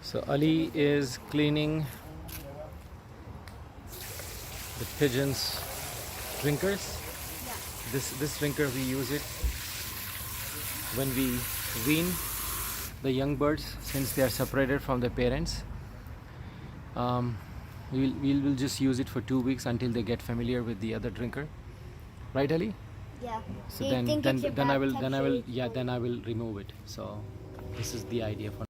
So Ali is cleaning the pigeons' drinkers. Yeah. This drinker, we use it when we wean the young birds, since they are separated from their parents. We'll just use it for 2 weeks until they get familiar with the other drinker, right, Ali? Yeah. So Do you think it's your then I will bathtub then I will remove it. So this is the idea for